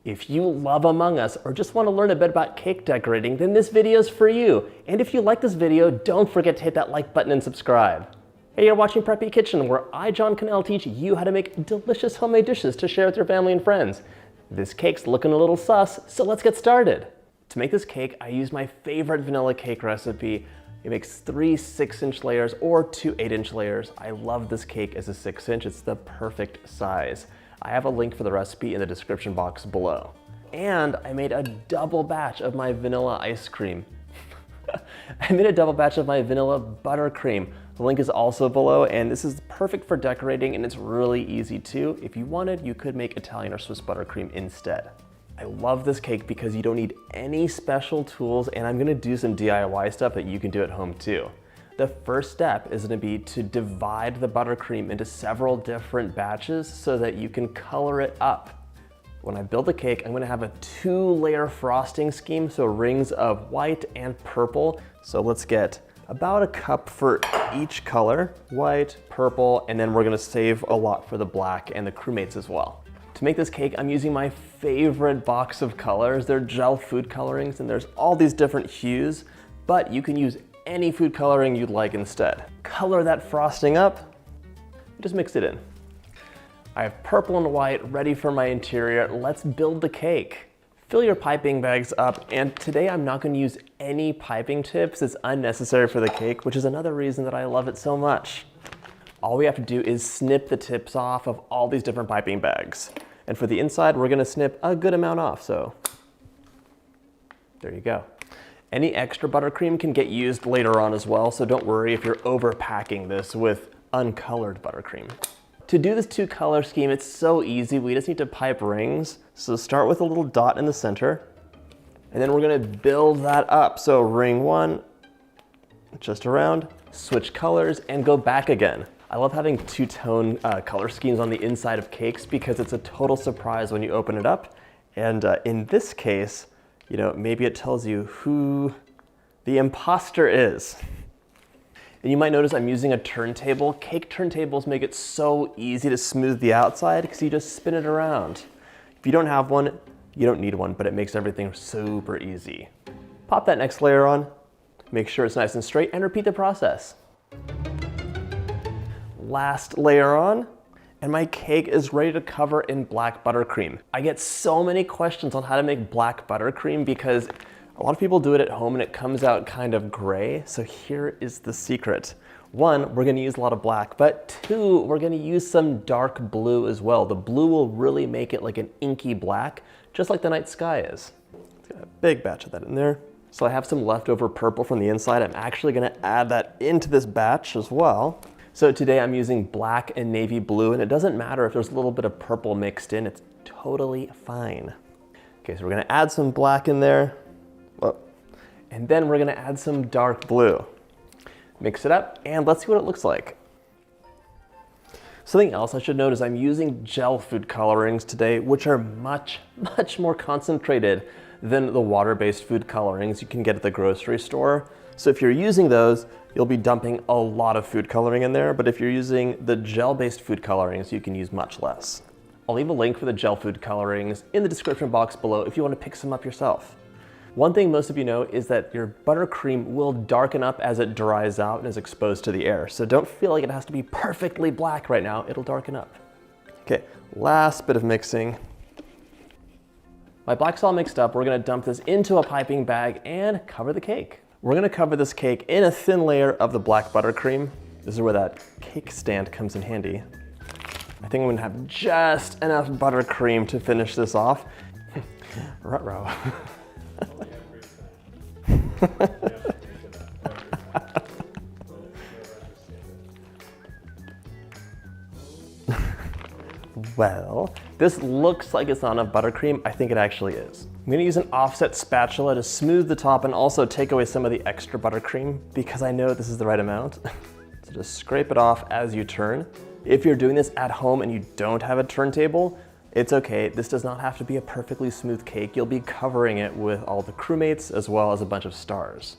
If you love Among Us or just want to learn a bit about cake decorating, then this video is for you. And if you like this video, don't forget to hit that like button and subscribe. Hey, you're watching Preppy Kitchen, where I, John Cannell, teach you how to make delicious homemade dishes to share with your family and friends. This cake's looking a little sus, so let's get started. To make this cake, I used my favorite vanilla cake recipe. It makes 3 6-inch layers or 2 8-inch layers. I love this cake as a 6-inch. It's the perfect size. I have a link for the recipe in the description box below. And I made a double batch of my vanilla ice cream. I made a double batch of my vanilla buttercream. The link is also below, and this is perfect for decorating, and it's really easy too. If you wanted, you could make Italian or Swiss buttercream instead. I love this cake because you don't need any special tools, and I'm gonna do some DIY stuff that you can do at home too. The first step is gonna be to divide the buttercream into several different batches so that you can color it up. When I build the cake, I'm gonna have a 2-layer frosting scheme, so rings of white and purple. So let's get about a cup for each color, white, purple, and then we're gonna save a lot for the black and the crewmates as well. To make this cake, I'm using my favorite box of colors. They're gel food colorings, and there's all these different hues, but you can use any food coloring you'd like instead. Color that frosting up, just mix it in. I have purple and white ready for my interior. Let's build the cake. Fill your piping bags up, and today I'm not going to use any piping tips. It's unnecessary for the cake, which is another reason that I love it so much. All we have to do is snip the tips off of all these different piping bags. And for the inside, we're gonna snip a good amount off, so there you go. Any extra buttercream can get used later on as well, so don't worry if you're overpacking this with uncolored buttercream. To do this 2-color scheme, it's so easy. We just need to pipe rings. So start with a little dot in the center, and then we're gonna build that up. So ring 1, just around, switch colors, and go back again. I love having 2-tone color schemes on the inside of cakes because it's a total surprise when you open it up. And in this case, you know, maybe it tells you who the imposter is. And you might notice I'm using a turntable. Cake turntables make it so easy to smooth the outside because you just spin it around. If you don't have one, you don't need one, but it makes everything super easy. Pop that next layer on, make sure it's nice and straight, and repeat the process. Last layer on, and my cake is ready to cover in black buttercream. I get so many questions on how to make black buttercream because a lot of people do it at home and it comes out kind of gray. So here is the secret. 1, we're gonna use a lot of black, but 2, we're gonna use some dark blue as well. The blue will really make it like an inky black, just like the night sky is. Let's get a big batch of that in there. So I have some leftover purple from the inside. I'm actually gonna add that into this batch as well. So today I'm using black and navy blue, and it doesn't matter if there's a little bit of purple mixed in, it's totally fine. Okay, so we're gonna add some black in there. Whoa. And then we're gonna add some dark blue. Mix it up, and let's see what it looks like. Something else I should note is I'm using gel food colorings today, which are much more concentrated than the water-based food colorings you can get at the grocery store. So if you're using those, you'll be dumping a lot of food coloring in there, but if you're using the gel-based food colorings, you can use much less. I'll leave a link for the gel food colorings in the description box below if you want to pick some up yourself. One thing most of you know is that your buttercream will darken up as it dries out and is exposed to the air. So don't feel like it has to be perfectly black right now, it'll darken up. Okay, last bit of mixing. My black's all mixed up. We're gonna dump this into a piping bag and cover the cake. We're gonna cover this cake in a thin layer of the black buttercream. This is where that cake stand comes in handy. I think I'm gonna have just enough buttercream to finish this off. Ruh-roh. Well, this looks like it's not enough buttercream. I think it actually is. I'm gonna use an offset spatula to smooth the top and also take away some of the extra buttercream because I know this is the right amount. So just scrape it off as you turn. If you're doing this at home and you don't have a turntable, it's okay. This does not have to be a perfectly smooth cake. You'll be covering it with all the crewmates as well as a bunch of stars.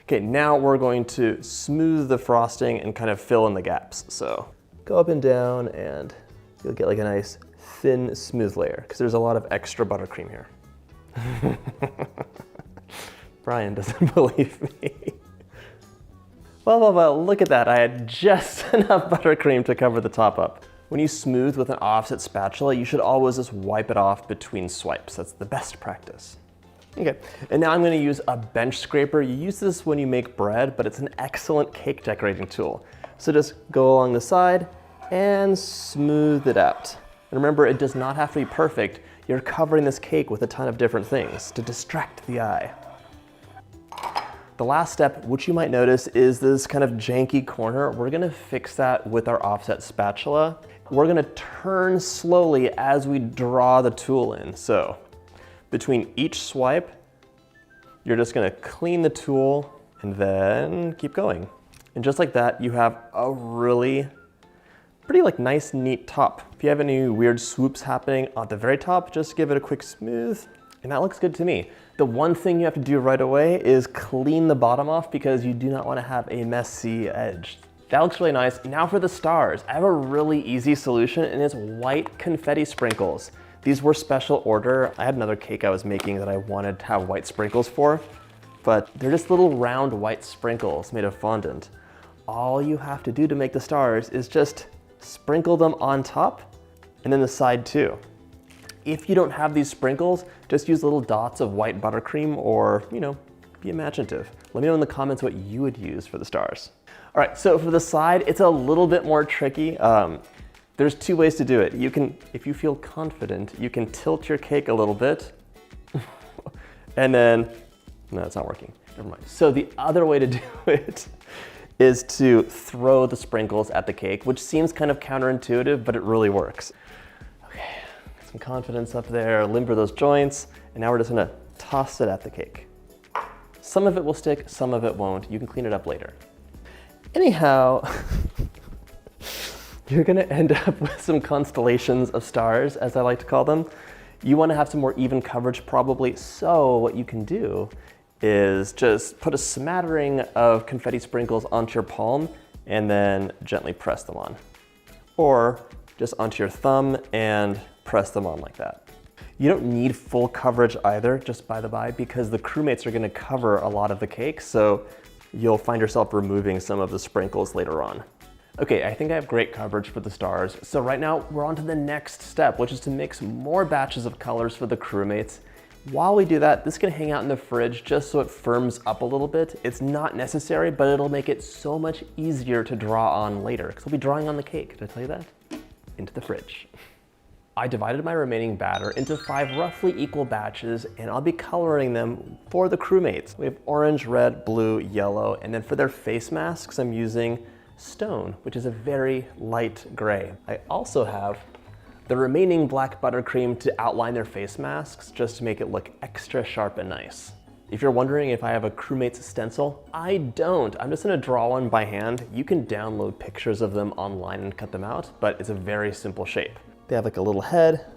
Okay, now we're going to smooth the frosting and kind of fill in the gaps. So go up and down and you'll get like a nice thin, smooth layer, because there's a lot of extra buttercream here. Brian doesn't believe me. Well, look at that. I had just enough buttercream to cover the top up. When you smooth with an offset spatula, you should always just wipe it off between swipes. That's the best practice. Okay, and now I'm gonna use a bench scraper. You use this when you make bread, but it's an excellent cake decorating tool. So just go along the side and smooth it out. And remember, it does not have to be perfect. You're covering this cake with a ton of different things to distract the eye. The last step, which you might notice, is this kind of janky corner. We're gonna fix that with our offset spatula. We're gonna turn slowly as we draw the tool in. So between each swipe, you're just gonna clean the tool and then keep going. And just like that, you have a really pretty nice, neat top. If you have any weird swoops happening at the very top, just give it a quick smooth, and that looks good to me. The one thing you have to do right away is clean the bottom off because you do not want to have a messy edge. That looks really nice. Now for the stars. I have a really easy solution, and it's white confetti sprinkles. These were special order. I had another cake I was making that I wanted to have white sprinkles for, but they're just little round white sprinkles made of fondant. All you have to do to make the stars is just sprinkle them on top and then the side too. If you don't have these sprinkles, just use little dots of white buttercream or, be imaginative. Let me know in the comments what you would use for the stars. All right, so for the side, it's a little bit more tricky. There's two ways to do it. You can, if you feel confident, you can tilt your cake a little bit and then, no, it's not working, never mind. So the other way to do it is to throw the sprinkles at the cake, which seems kind of counterintuitive, but it really works. Okay, get some confidence up there, limber those joints, and now we're just gonna toss it at the cake. Some of it will stick, some of it won't. You can clean it up later. Anyhow, you're gonna end up with some constellations of stars, as I like to call them. You wanna have some more even coverage probably, so what you can do is just put a smattering of confetti sprinkles onto your palm and then gently press them on. Or just onto your thumb and press them on like that. You don't need full coverage either, just by the by, because the crewmates are gonna cover a lot of the cake, so you'll find yourself removing some of the sprinkles later on. Okay, I think I have great coverage for the stars. So right now we're on to the next step, which is to mix more batches of colors for the crewmates. While we do that, this can hang out in the fridge just so it firms up a little bit. It's not necessary, but it'll make it so much easier to draw on later, because we'll be drawing on the cake. Did I tell you that? Into the fridge. I divided my remaining batter into 5 roughly equal batches, and I'll be coloring them for the crewmates. We have orange, red, blue, yellow, and then for their face masks, I'm using stone, which is a very light gray. I also have the remaining black buttercream to outline their face masks, just to make it look extra sharp and nice. If you're wondering if I have a crewmates stencil, I don't. I'm just gonna draw one by hand. You can download pictures of them online and cut them out, but it's a very simple shape. They have like a little head,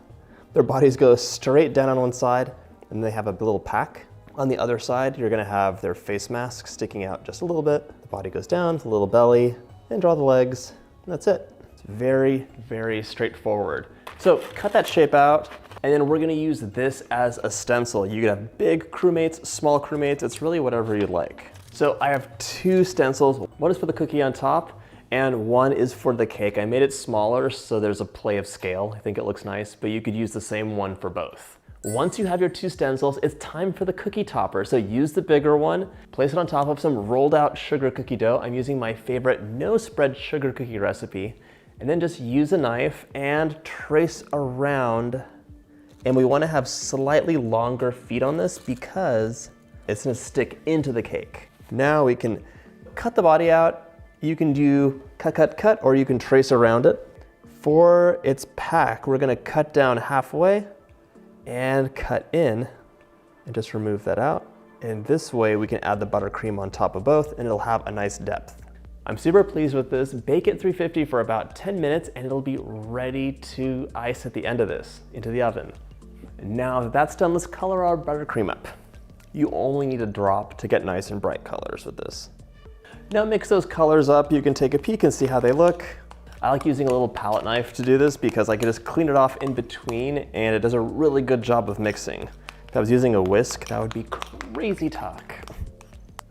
their bodies go straight down on one side, and they have a little pack. On the other side, you're gonna have their face mask sticking out just a little bit. The body goes down, a little belly, and draw the legs, and that's it. It's very, very straightforward. So cut that shape out, and then we're gonna use this as a stencil. You could have big crewmates, small crewmates, it's really whatever you'd like. So I have 2 stencils. One is for the cookie on top, and one is for the cake. I made it smaller so there's a play of scale. I think it looks nice, but you could use the same one for both. Once you have your 2 stencils, it's time for the cookie topper. So use the bigger one, place it on top of some rolled out sugar cookie dough. I'm using my favorite no spread sugar cookie recipe. And then just use a knife and trace around. And we wanna have slightly longer feet on this because it's gonna stick into the cake. Now we can cut the body out. You can do cut, cut, cut, or you can trace around it. For its pack, we're gonna cut down halfway and cut in and just remove that out. And this way we can add the buttercream on top of both and it'll have a nice depth. I'm super pleased with this. Bake at 350 for about 10 minutes and it'll be ready to ice at the end of this into the oven. And now that that's done, let's color our buttercream up. You only need a drop to get nice and bright colors with this. Now mix those colors up. You can take a peek and see how they look. I like using a little palette knife to do this because I can just clean it off in between and it does a really good job of mixing. If I was using a whisk, that would be crazy talk.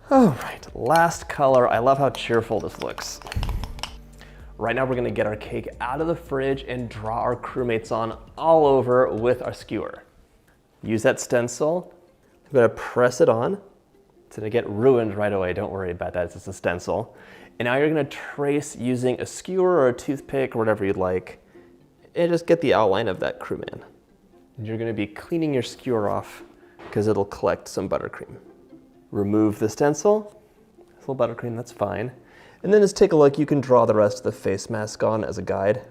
All right, last color. I love how cheerful this looks. Right now we're gonna get our cake out of the fridge and draw our crewmates on all over with our skewer. Use that stencil. I'm gonna press it on. It's gonna get ruined right away. Don't worry about that, it's just a stencil. And now you're gonna trace using a skewer or a toothpick or whatever you'd like, and just get the outline of that crewman. And you're gonna be cleaning your skewer off because it'll collect some buttercream. Remove the stencil, a little buttercream, that's fine. And then just take a look, you can draw the rest of the face mask on as a guide,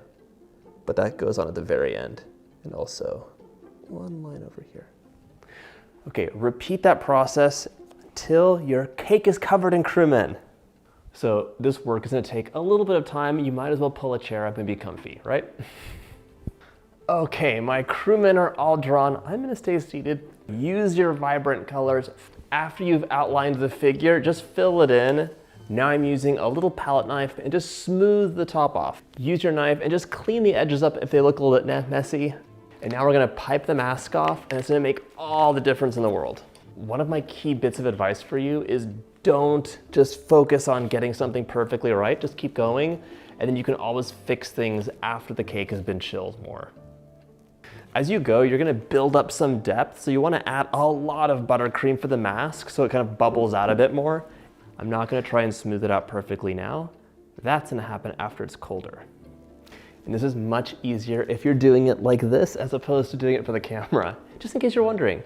but that goes on at the very end. And also one line over here. Okay, repeat that process till your cake is covered in crewmen. So this work is gonna take a little bit of time. You might as well pull a chair up and be comfy, right? Okay, my crewmen are all drawn. I'm gonna stay seated. Use your vibrant colors. After you've outlined the figure, just fill it in. Now I'm using a little palette knife and just smooth the top off. Use your knife and just clean the edges up if they look a little bit messy. And now we're gonna pipe the mask off and it's gonna make all the difference in the world. One of my key bits of advice for you is don't just focus on getting something perfectly right, just keep going, and then you can always fix things after the cake has been chilled more. As you go, you're gonna build up some depth, so you wanna add a lot of buttercream for the mask so it kind of bubbles out a bit more. I'm not gonna try and smooth it out perfectly now. That's gonna happen after it's colder. And this is much easier if you're doing it like this as opposed to doing it for the camera, just in case you're wondering.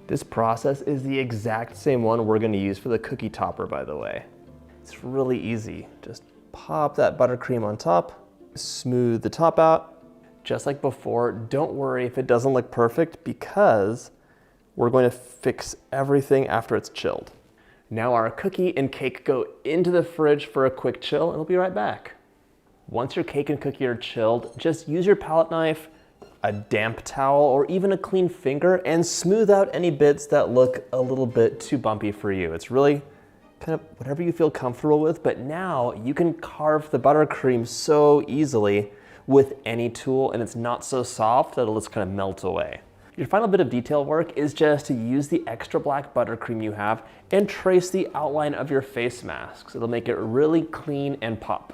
This process is the exact same one we're gonna use for the cookie topper, by the way. It's really easy. Just pop that buttercream on top, smooth the top out. Just like before, don't worry if it doesn't look perfect because we're going to fix everything after it's chilled. Now our cookie and cake go into the fridge for a quick chill and we'll be right back. Once your cake and cookie are chilled, just use your palette knife, a damp towel, or even a clean finger and smooth out any bits that look a little bit too bumpy for you. It's really kind of whatever you feel comfortable with, but now you can carve the buttercream so easily with any tool and it's not so soft that it'll just kind of melt away. Your final bit of detail work is just to use the extra black buttercream you have and trace the outline of your face masks. It'll make it really clean and pop.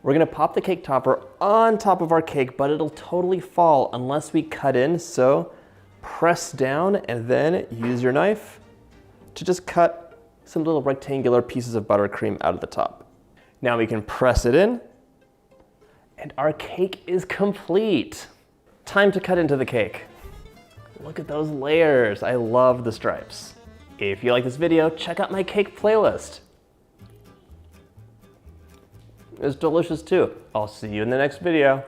We're gonna pop the cake topper on top of our cake, but it'll totally fall unless we cut in. So press down and then use your knife to just cut some little rectangular pieces of buttercream out of the top. Now we can press it in and our cake is complete. Time to cut into the cake. Look at those layers. I love the stripes. If you like this video, check out my cake playlist. It's delicious too. I'll see you in the next video.